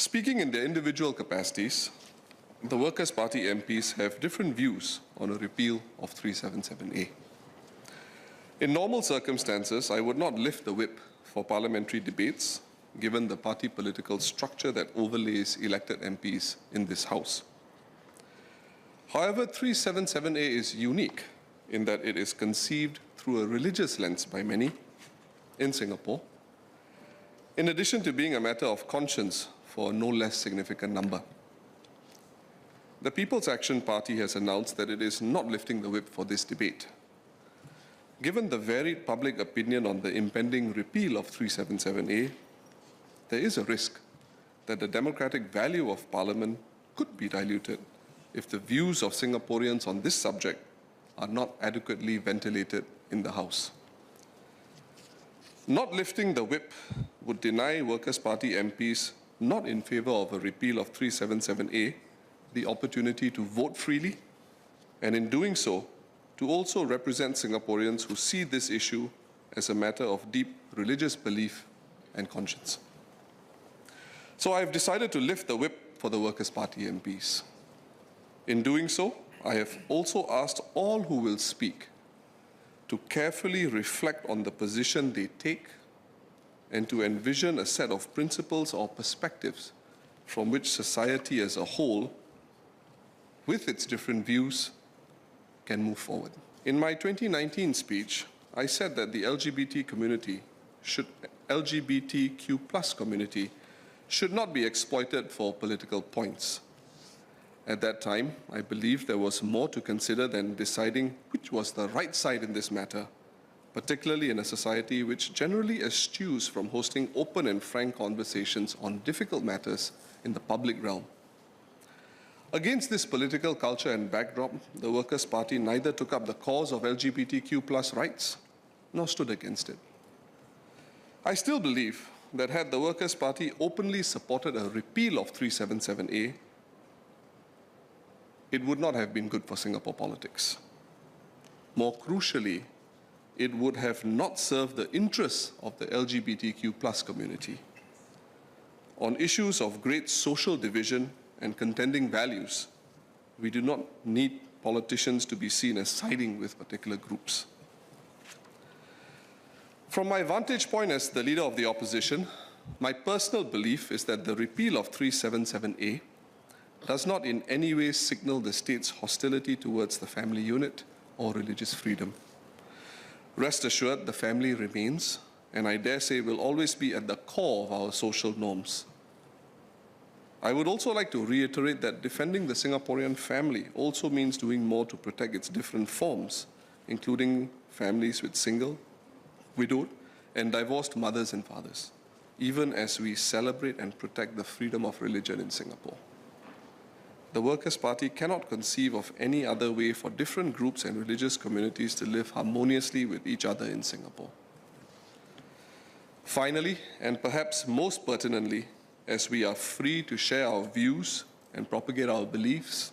Speaking in their individual capacities, the Workers' Party MPs have different views on a repeal of 377A. In normal circumstances, I would not lift the whip for parliamentary debates, given the party political structure that overlays elected MPs in this House. However, 377A is unique in that it is conceived through a religious lens by many in Singapore, in addition to being a matter of conscience for a no less significant number. The People's Action Party has announced that it is not lifting the whip for this debate. Given the varied public opinion on the impending repeal of 377A, there is a risk that the democratic value of Parliament could be diluted if the views of Singaporeans on this subject are not adequately ventilated in the House. Not lifting the whip would deny Workers' Party MPs not in favour of a repeal of 377A the opportunity to vote freely, and in doing so, to also represent Singaporeans who see this issue as a matter of deep religious belief and conscience. So I have decided to lift the whip for the Workers' Party MPs. In doing so, I have also asked all who will speak to carefully reflect on the position they take and to envision a set of principles or perspectives from which society as a whole, with its different views, can move forward. In my 2019 speech, I said that the LGBTQ plus community should not be exploited for political points. At that time, I believed there was more to consider than deciding which was the right side in this matter, particularly in a society which generally eschews from hosting open and frank conversations on difficult matters in the public realm. Against this political culture and backdrop, the Workers' Party neither took up the cause of LGBTQ plus rights, nor stood against it. I still believe that had the Workers' Party openly supported a repeal of 377A, it would not have been good for Singapore politics. More crucially, it would have not served the interests of the LGBTQ plus community. On issues of great social division and contending values, we do not need politicians to be seen as siding with particular groups. From my vantage point as the leader of the opposition, my personal belief is that the repeal of 377A does not in any way signal the state's hostility towards the family unit or religious freedom. Rest assured, the family remains, and I dare say will always be at the core of our social norms. I would also like to reiterate that defending the Singaporean family also means doing more to protect its different forms, including families with single, widowed, and divorced mothers and fathers, even as we celebrate and protect the freedom of religion in Singapore. The Workers' Party cannot conceive of any other way for different groups and religious communities to live harmoniously with each other in Singapore. Finally, and perhaps most pertinently, as we are free to share our views and propagate our beliefs,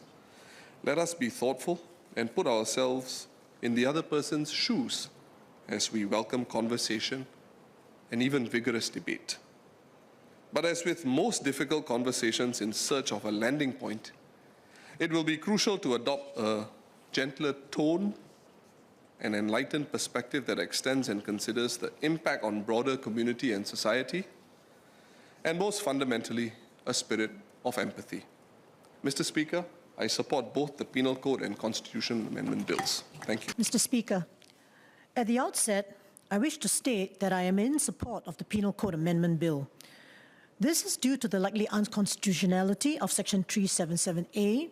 let us be thoughtful and put ourselves in the other person's shoes as we welcome conversation and even vigorous debate. But as with most difficult conversations in search of a landing point, it will be crucial to adopt a gentler tone, an enlightened perspective that extends and considers the impact on broader community and society, and most fundamentally, a spirit of empathy. Mr. Speaker, I support both the Penal Code and Constitution Amendment bills. Thank you. Mr. Speaker, at the outset, I wish to state that I am in support of the Penal Code Amendment Bill. This is due to the likely unconstitutionality of Section 377A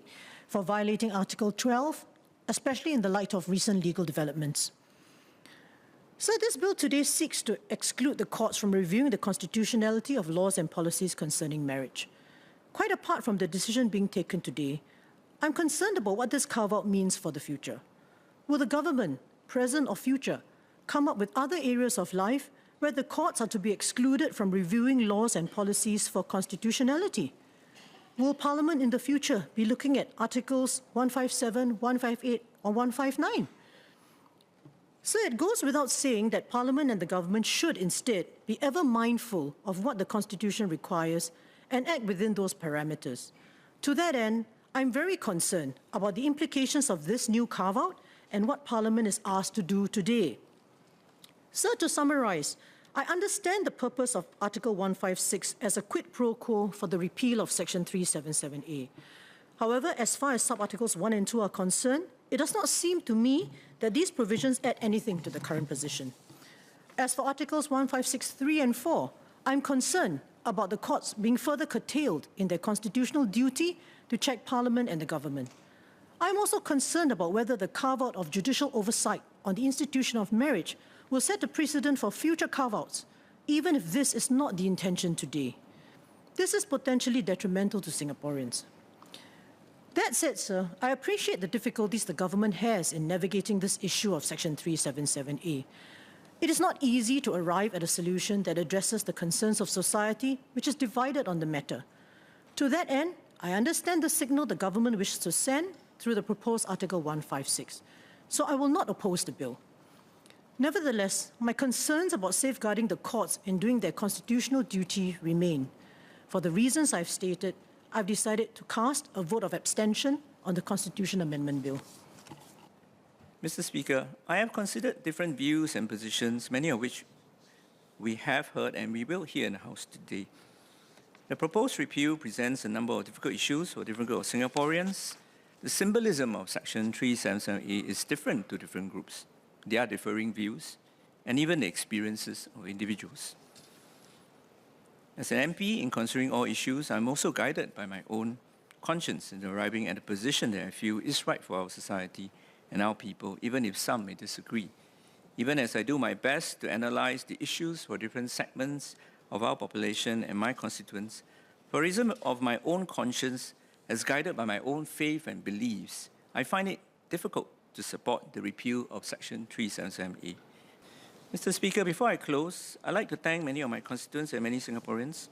for violating Article 12, especially in the light of recent legal developments. So this bill today seeks to exclude the courts from reviewing the constitutionality of laws and policies concerning marriage. Quite apart from the decision being taken today, I'm concerned about what this carve-out means for the future. Will the government, present or future, come up with other areas of life where the courts are to be excluded from reviewing laws and policies for constitutionality? Will Parliament in the future be looking at Articles 157, 158 or 159? So it goes without saying that Parliament and the government should instead be ever mindful of what the Constitution requires and act within those parameters. To that end, I'm very concerned about the implications of this new carve-out and what Parliament is asked to do today. Sir, to summarize, I understand the purpose of Article 156 as a quid pro quo for the repeal of Section 377A. However, as far as sub-articles 1 and 2 are concerned, it does not seem to me that these provisions add anything to the current position. As for Articles 156.3 and 4, I'm concerned about the courts being further curtailed in their constitutional duty to check Parliament and the government. I'm also concerned about whether the carve-out of judicial oversight on the institution of marriage will set a precedent for future carve-outs, even if this is not the intention today. This is potentially detrimental to Singaporeans. That said, sir, I appreciate the difficulties the government has in navigating this issue of Section 377A. It is not easy to arrive at a solution that addresses the concerns of society, which is divided on the matter. To that end, I understand the signal the government wishes to send through the proposed Article 156, so I will not oppose the bill. Nevertheless, my concerns about safeguarding the courts in doing their constitutional duty remain. For the reasons I've stated, I've decided to cast a vote of abstention on the Constitution Amendment Bill. Mr. Speaker, I have considered different views and positions, many of which we have heard and we will hear in the House today. The proposed repeal presents a number of difficult issues for different groups of Singaporeans. The symbolism of Section 377A is different to different groups. There are differing views and even the experiences of individuals. As an MP, in considering all issues, I'm also guided by my own conscience in arriving at a position that I feel is right for our society and our people, even if some may disagree. Even as I do my best to analyze the issues for different segments of our population and my constituents, for reason of my own conscience, as guided by my own faith and beliefs, I find it difficult to support the repeal of Section 377A. Mr. Speaker, before I close, I'd like to thank many of my constituents and many Singaporeans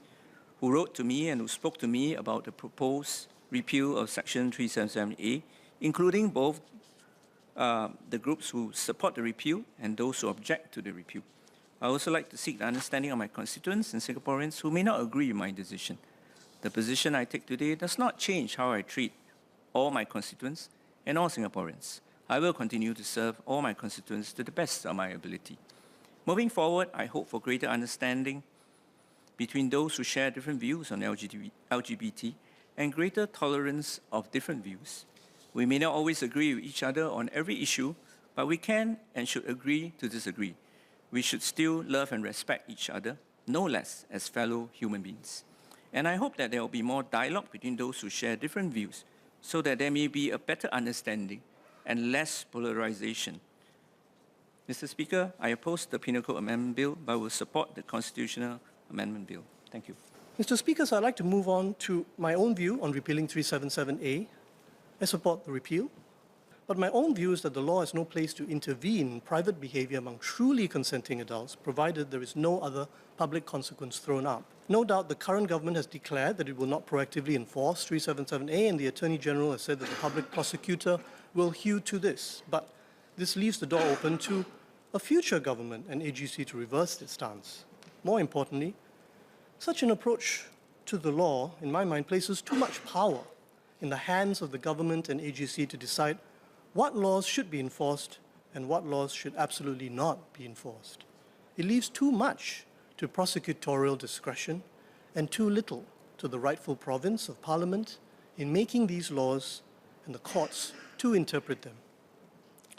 who wrote to me and who spoke to me about the proposed repeal of Section 377A, including both the groups who support the repeal and those who object to the repeal. I also like to seek the understanding of my constituents and Singaporeans who may not agree with my decision. The position I take today does not change how I treat all my constituents and all Singaporeans. I will continue to serve all my constituents to the best of my ability. Moving forward, I hope for greater understanding between those who share different views on LGBT and greater tolerance of different views. We may not always agree with each other on every issue, but we can and should agree to disagree. We should still love and respect each other, no less as fellow human beings. And I hope that there will be more dialogue between those who share different views, so that there may be a better understanding and less polarization. Mr. Speaker, I oppose the Penal Code Amendment Bill, but will support the Constitutional Amendment Bill. Thank you. Mr. Speaker, so I'd like to move on to my own view on repealing 377A. I support the repeal, but my own view is that the law has no place to intervene in private behavior among truly consenting adults, provided there is no other public consequence thrown up. No doubt the current government has declared that it will not proactively enforce 377A, and the Attorney General has said that the public prosecutor will hew to this. But this leaves the door open to a future government and AGC to reverse its stance. More importantly, such an approach to the law, in my mind, places too much power in the hands of the government and AGC to decide what laws should be enforced and what laws should absolutely not be enforced. It leaves too much to prosecutorial discretion and too little to the rightful province of Parliament in making these laws and the courts to interpret them.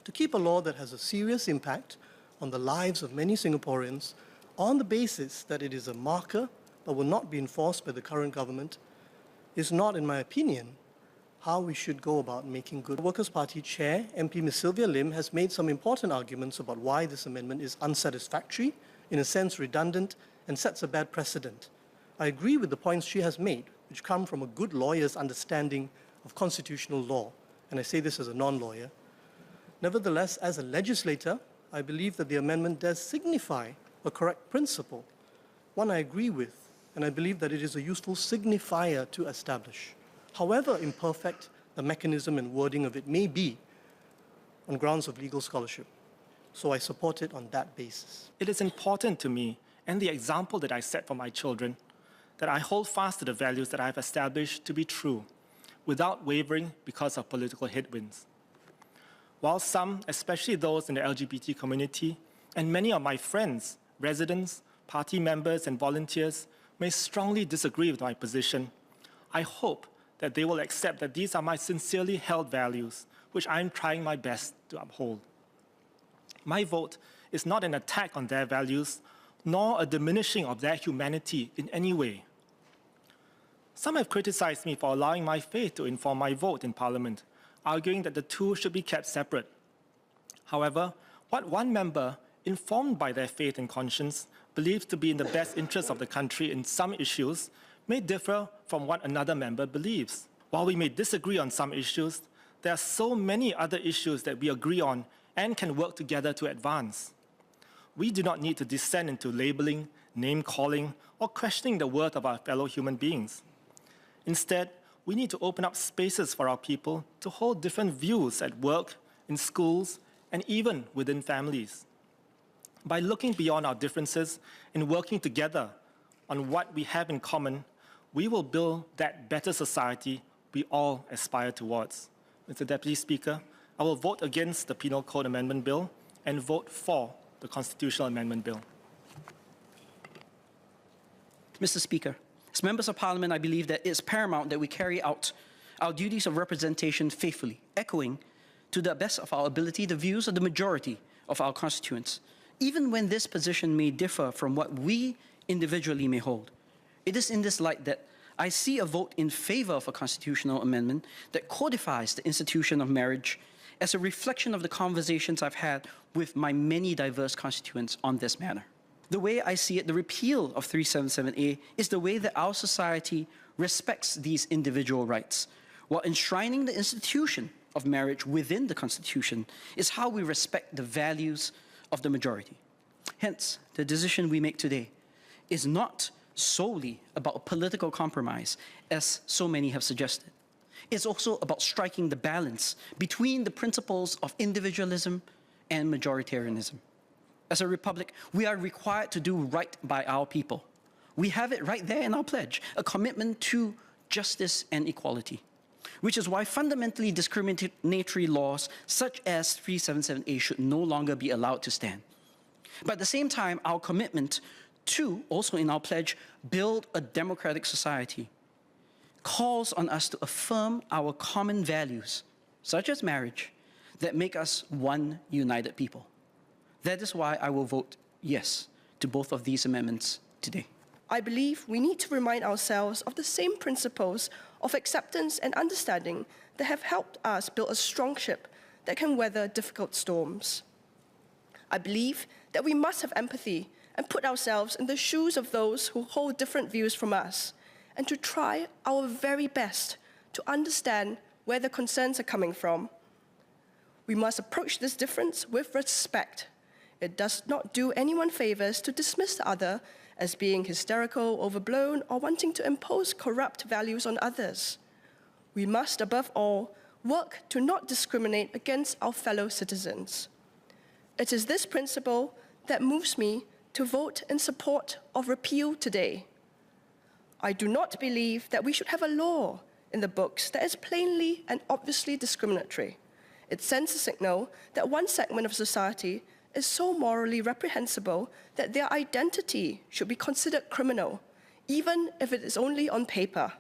To keep a law that has a serious impact on the lives of many Singaporeans on the basis that it is a marker but will not be enforced by the current government is not, in my opinion, how we should go about making good. The Workers' Party Chair, MP Ms. Sylvia Lim, has made some important arguments about why this amendment is unsatisfactory, in a sense redundant, and sets a bad precedent. I agree with the points she has made, which come from a good lawyer's understanding of constitutional law, and I say this as a non-lawyer. Nevertheless, as a legislator, I believe that the amendment does signify a correct principle, one I agree with, and I believe that it is a useful signifier to establish. However imperfect the mechanism and wording of it may be on grounds of legal scholarship. So I support it on that basis. It is important to me, and the example that I set for my children, that I hold fast to the values that I have established to be true, without wavering because of political headwinds. While some, especially those in the LGBT community, and many of my friends, residents, party members, and volunteers may strongly disagree with my position, I hope that they will accept that these are my sincerely held values, which I am trying my best to uphold. My vote is not an attack on their values, nor a diminishing of their humanity in any way. Some have criticized me for allowing my faith to inform my vote in Parliament, arguing that the two should be kept separate. However, what one member, informed by their faith and conscience, believes to be in the best interest of the country in some issues may differ from what another member believes. While we may disagree on some issues, there are so many other issues that we agree on and can work together to advance. We do not need to descend into labeling, name-calling, or questioning the worth of our fellow human beings. Instead, we need to open up spaces for our people to hold different views at work, in schools, and even within families. By looking beyond our differences and working together on what we have in common, we will build that better society we all aspire towards. Mr. Deputy Speaker, I will vote against the Penal Code Amendment Bill and vote for the Constitutional Amendment Bill. Mr. Speaker, as members of Parliament, I believe that it's paramount that we carry out our duties of representation faithfully, echoing to the best of our ability the views of the majority of our constituents, even when this position may differ from what we individually may hold. It is in this light that I see a vote in favor of a constitutional amendment that codifies the institution of marriage as a reflection of the conversations I've had with my many diverse constituents on this matter. The way I see it, the repeal of 377A is the way that our society respects these individual rights, while enshrining the institution of marriage within the Constitution is how we respect the values of the majority. Hence, the decision we make today is not solely about a political compromise, as so many have suggested. It's also about striking the balance between the principles of individualism and majoritarianism. As a republic, we are required to do right by our people. We have it right there in our pledge, a commitment to justice and equality, which is why fundamentally discriminatory laws such as 377A should no longer be allowed to stand. But at the same time, our commitment to, also in our pledge, build a democratic society calls on us to affirm our common values, such as marriage, that make us one united people. That is why I will vote yes to both of these amendments today. I believe we need to remind ourselves of the same principles of acceptance and understanding that have helped us build a strong ship that can weather difficult storms. I believe that we must have empathy and put ourselves in the shoes of those who hold different views from us, and to try our very best to understand where the concerns are coming from. We must approach this difference with respect. It does not do anyone favors to dismiss the other as being hysterical, overblown, or wanting to impose corrupt values on others. We must, above all, work to not discriminate against our fellow citizens. It is this principle that moves me to vote in support of repeal today. I do not believe that we should have a law in the books that is plainly and obviously discriminatory. It sends a signal that one segment of society is so morally reprehensible that their identity should be considered criminal, even if it is only on paper.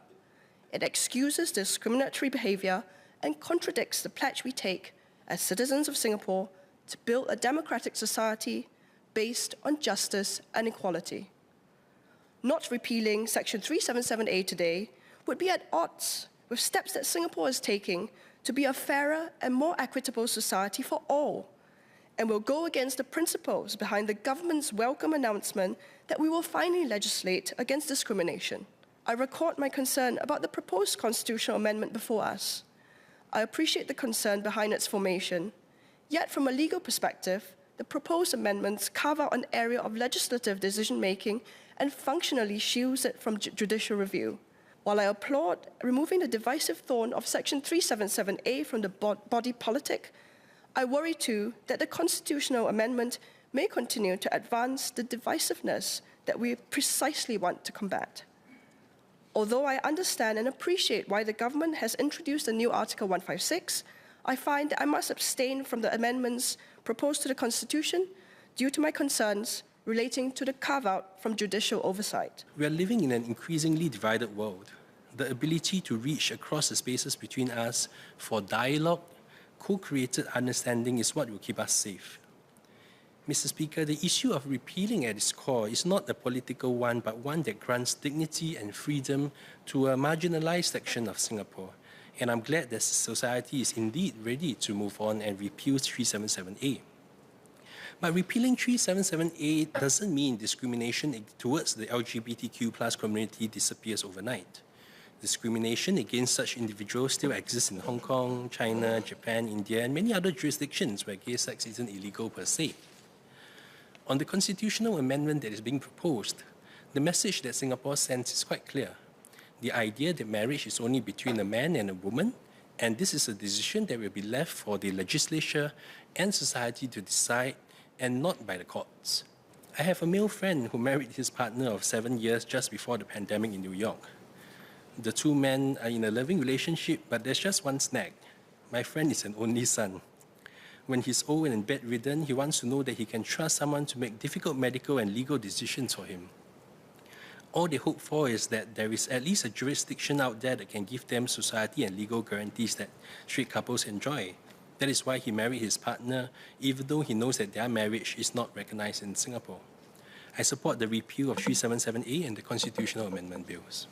It excuses discriminatory behavior and contradicts the pledge we take as citizens of Singapore to build a democratic society based on justice and equality. Not repealing Section 377A today would be at odds with steps that Singapore is taking to be a fairer and more equitable society for all, and will go against the principles behind the government's welcome announcement that we will finally legislate against discrimination. I record my concern about the proposed constitutional amendment before us. I appreciate the concern behind its formation, yet from a legal perspective, the proposed amendments carve out an area of legislative decision-making and functionally shields it from judicial review. While I applaud removing the divisive thorn of Section 377A from the body politic, I worry too that the constitutional amendment may continue to advance the divisiveness that we precisely want to combat. Although I understand and appreciate why the government has introduced a new Article 156, I find that I must abstain from the amendments proposed to the Constitution due to my concerns relating to the carve-out from judicial oversight. We are living in an increasingly divided world. The ability to reach across the spaces between us for dialogue, co-created understanding is what will keep us safe. Mr. Speaker, the issue of repealing at its core is not a political one, but one that grants dignity and freedom to a marginalized section of Singapore. And I'm glad that society is indeed ready to move on and repeal 377A. But repealing 377A doesn't mean discrimination towards the LGBTQ+ community disappears overnight. Discrimination against such individuals still exists in Hong Kong, China, Japan, India, and many other jurisdictions where gay sex isn't illegal per se. On the constitutional amendment that is being proposed, the message that Singapore sends is quite clear. The idea that marriage is only between a man and a woman, and this is a decision that will be left for the legislature and society to decide, and not by the courts. I have a male friend who married his partner of 7 years just before the pandemic in New York. The two men are in a loving relationship, but there's just one snag. My friend is an only son. When he's old and bedridden, he wants to know that he can trust someone to make difficult medical and legal decisions for him. All they hope for is that there is at least a jurisdiction out there that can give them society and legal guarantees that straight couples enjoy. That is why he married his partner, even though he knows that their marriage is not recognized in Singapore. I support the repeal of 377A and the constitutional amendment bills.